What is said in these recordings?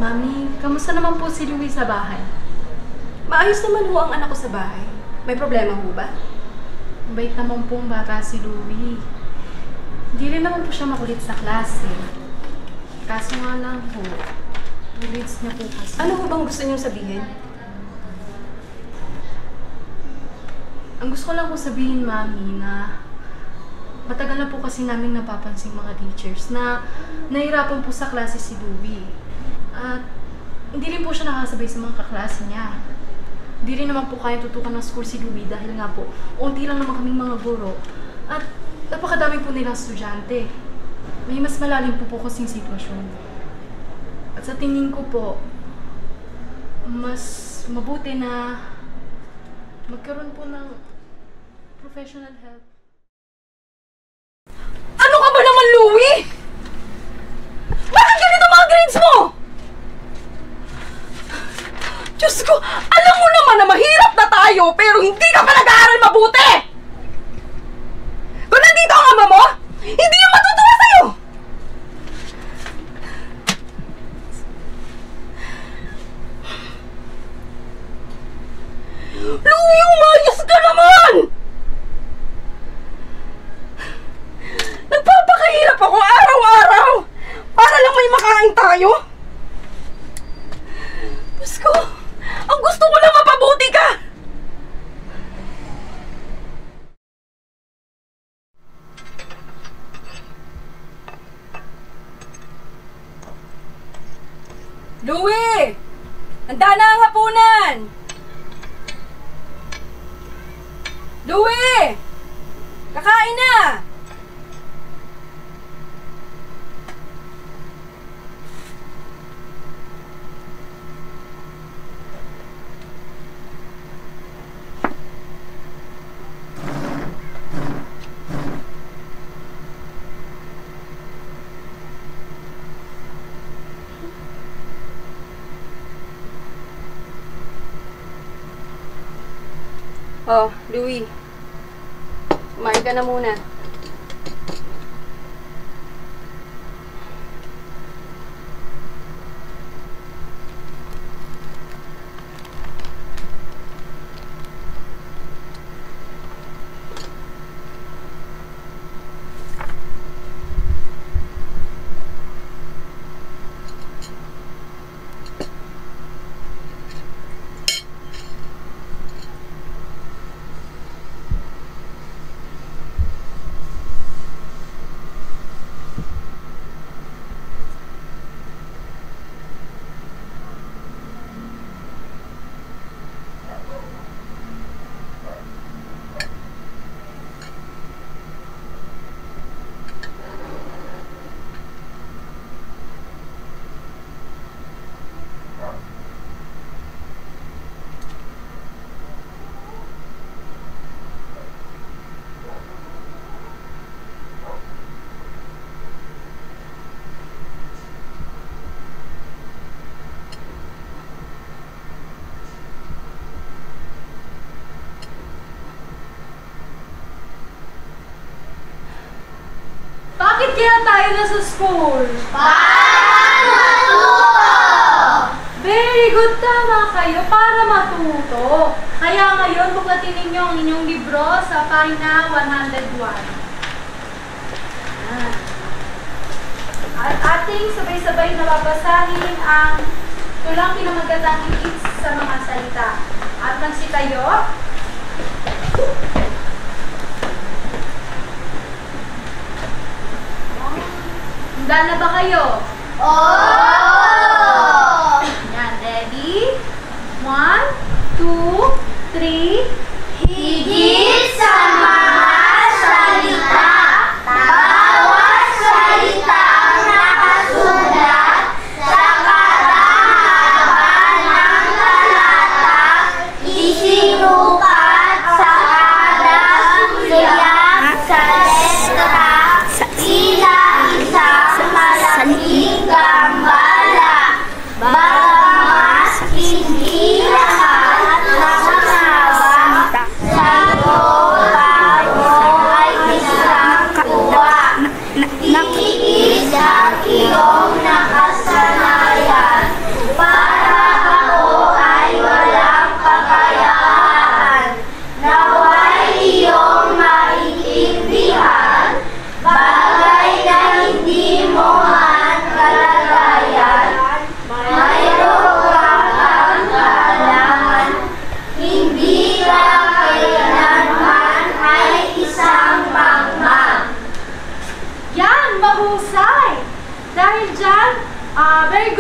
Mami, kamusta naman po si Louie sa bahay? Maayos naman ho ang anak ko sa bahay. May problema ho ba? Mabait naman pong bata si Louie. Hindi rin naman po siya makulit sa klase. Kaso nga lang po, grades niya po kasi. Ano ho bang gusto niyong sabihin? Ang gusto ko lang po sabihin, Mami, na matagal na po kasi namin napapansin mga teachers na nahirapan po sa klase si Louie. At hindi rin po siya nakasabay sa mga kaklase niya. Hindi rin naman po kaya tutukan ng school si Louie dahil nga po, unti lang naman kaming mga guro. At napakadami po nilang estudyante. May mas malalim po kasing sitwasyon. At sa tingin ko po, mas mabuti na magkaroon po ng professional help. Ano ka ba naman, Louie? Bakit ganito mga grades mo? Diyos ko, alam mo naman na mahirap na tayo pero hindi ka pa nag-aaral mabuti! Kung nandito ang ama mo, hindi yung matutuwa sa'yo! Louie, umayos ka naman! Nagpapakahirap ako araw-araw para lang may makain tayo. Diyos ko, ang gusto ko lang mapabuti ka! Louie! Handa na ang hapunan! Louie! Kakain na! Oh, Louie. Kumain ka na muna. Bakit kaya tayo nasa school? Para matuto! Very good, tama kayo, para matuto. Kaya ngayon, buklatin ninyo ang inyong libro sa pahina 101. At ating sabay-sabay na babasahin ang tulang pinamagatang higit sa mga salita. At magsitayo. Handa na ba kayo? Oh! Yan, ready? 1, 2, 3. Higit sa mga salita, bawat salita ang nakasulat sa kada haba ng talata, isinukat sa kada sulyak sa letra, isa-isang malaking gambar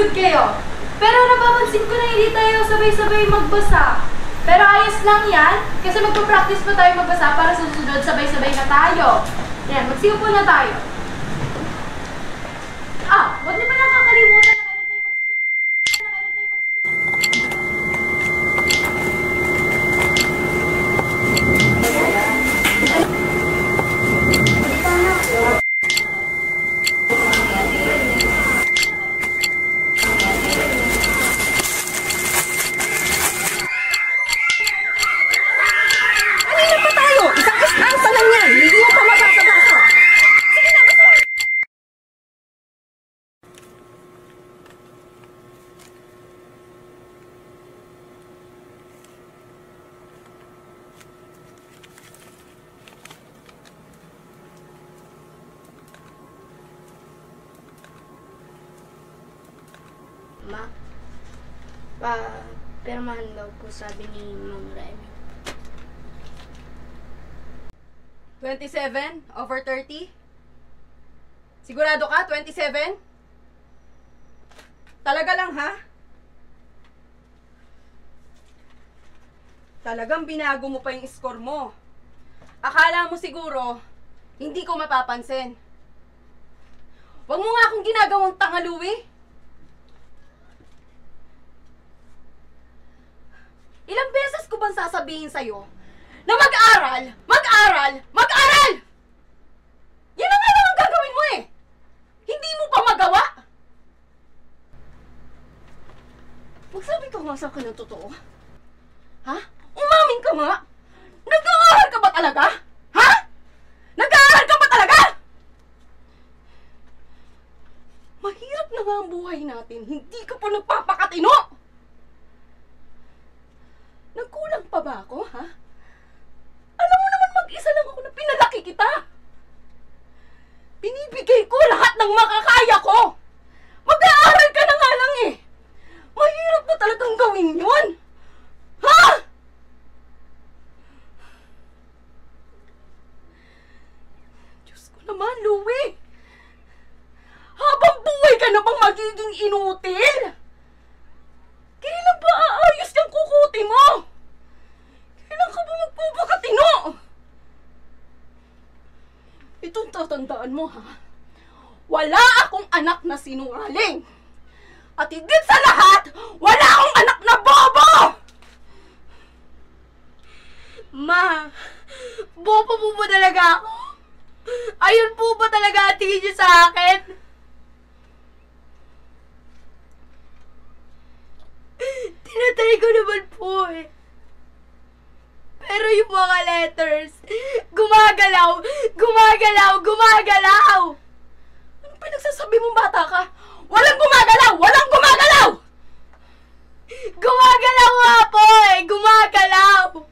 pagod kayo. Pero napapansin ko na hindi tayo sabay-sabay magbasa. Pero ayos lang yan, kasi magpa-practice pa tayo magbasa para sa susunod sabay-sabay na tayo. Yan, magsiupo na tayo. Huwag niyo pa nakakalimutan na meron tayong Kanina pa tayo! Isang estansa lang yan! Hindi mo pa mabasa-basa! Sige na, basta! Ma, pirmahan daw po sabi ni Ma'am Remy. 27 over 30? Sigurado ka? 27? Talaga lang, ha? Talagang binago mo pa yung score mo. Akala mo siguro, hindi ko mapapansin. Huwag mo nga akong ginagawang tangaluwi. Ilang beses ko bang sasabihin sa'yo na mag-aral, mag-aral, mag-aral! Yan ang nga ang gagawin mo eh! Hindi mo pa magawa! Magsabi ka nga sa akin ng totoo. Ha? Umamin ka nga! Nag-aaral ka ba talaga? Ha? Nag-aaral ka ba talaga? Mahirap na nga ang buhay natin. Hindi ka pa nagpapakatino! Nagkulang pa ba ako, ha? Alam mo naman mag-isa lang ako na pinalaki kita. Binibigay ko lahat ng makakaya ko. Mag-aaral ka na nga lang eh. Mahirap na talagang gawin yun. Ha? Diyos ko naman, Louie. Habang buhay ka na bang magiging inutil? Kailan ba aayos yung kukuti mo? Kailan ka ba magpapakatino? Itong tatandaan mo, ha? Wala akong anak na sinungaling. At higit sa lahat, wala akong anak na bobo! Ma, bobo po ba talaga ako? Ayun po ba talaga ang tingin niyo sa akin? Tinatry ko naman po eh. Pero yung mga letters, gumagalaw, gumagalaw, gumagalaw! Ano pa nagsasabi mong bata ka? Walang gumagalaw! Walang gumagalaw! Gumagalaw nga po eh! Gumagalaw!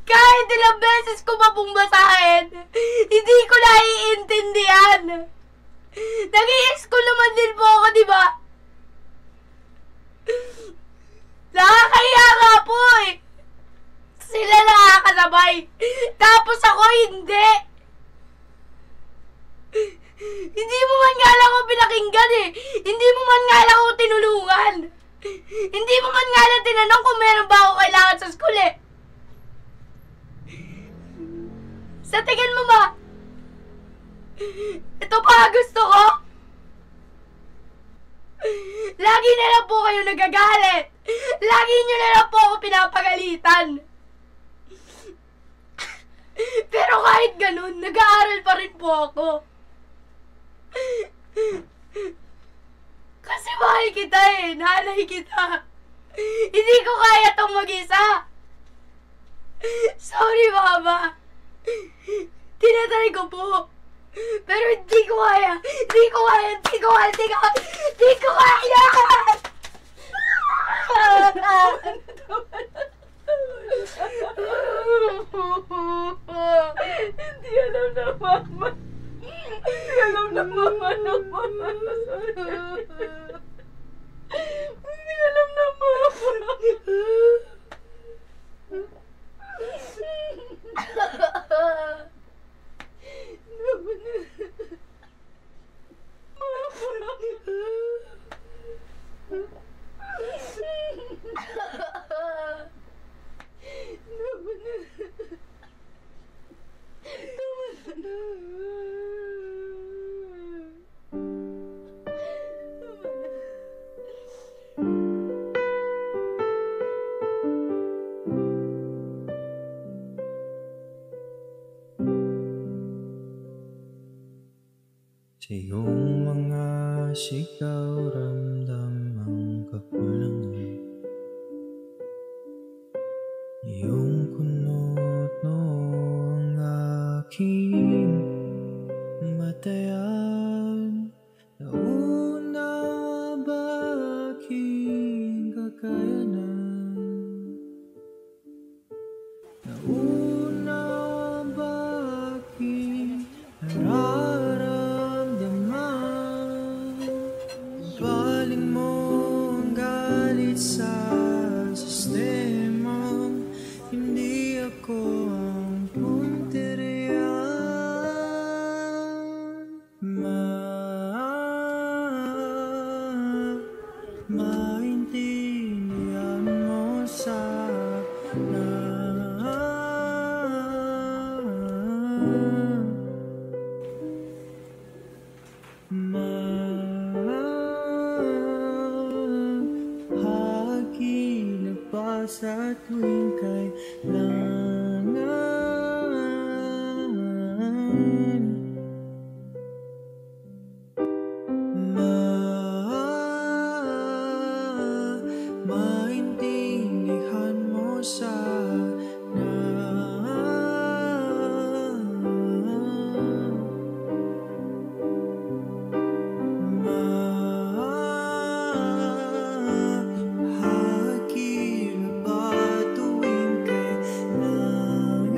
Kahit ilang beses ko pa pong basahin, hindi ko naiintindihan. Nag-i-school naman din po ako, di ba? Nakakahiya nga po eh! Sila nakakasabay, tapos ako hindi! Hindi mo man nga lang ako pinakinggan eh! Hindi mo man nga lang ako tinulungan! Hindi mo man nga lang tinanong kung meron ba ako kailangan sa school eh! Sa tingin mo ba? Ito pa gusto ko? Lagi na lang po kayo nagagalit! Lagi nyo na lang po ako pinapagalitan! Pero kahit ganun, nag-aaral pa rin po ako. Kasi mahal kita eh, nanay kita. Hindi ko kaya itong mag-isa. Sorry, Mama. Tinatry ko po. Pero hindi ko kaya. Hindi ko kaya. Hindi ko kaya. Hindi ko kaya. Hindi ko kaya. Hindi alam na mama. Hindi alam na mama naman. Hindi alam na mama. sa iyong mga sigaw, ramdam ang kakulangan. Iyong kunot noong aking matayan. Nauna ba aking kakayanan? Nauna ba aking nararamdaman? Baling mo ang galit sa sistema. Hindi ako ang punteriya. Maintindihan mo sana. Hagilap pa sa tuwing kailangan. Maintindihan mo sana. Hagilap pa tuwing kailangan.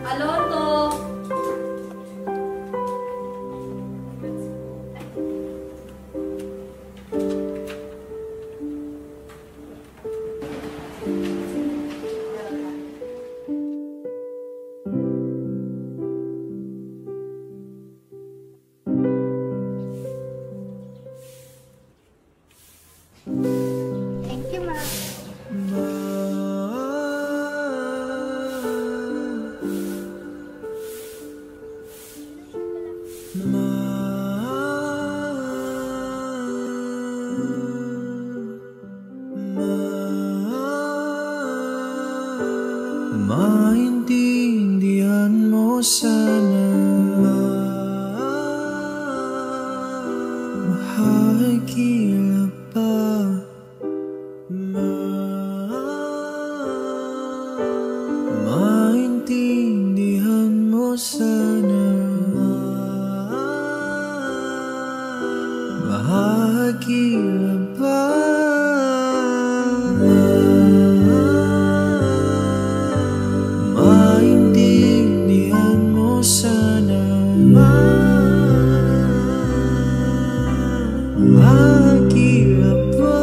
Alonto! Thank you, Ma. Maintindihan mo sana. Mahagilap pa. Maintindihan mo sana. Mahagilap pa. Maintindihan mo sana. Mahagilap pa.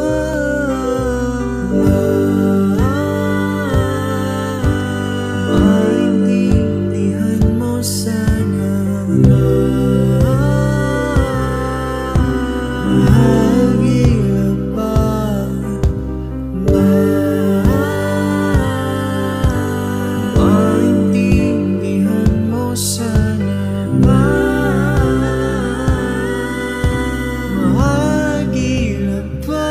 Maintindihan mo sana. Mahagilap pa. Maintindihan mo sana. Mahagilap pa.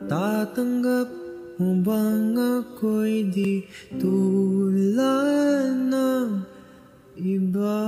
Tatanggap mo bang ako'y di tulad ng iba?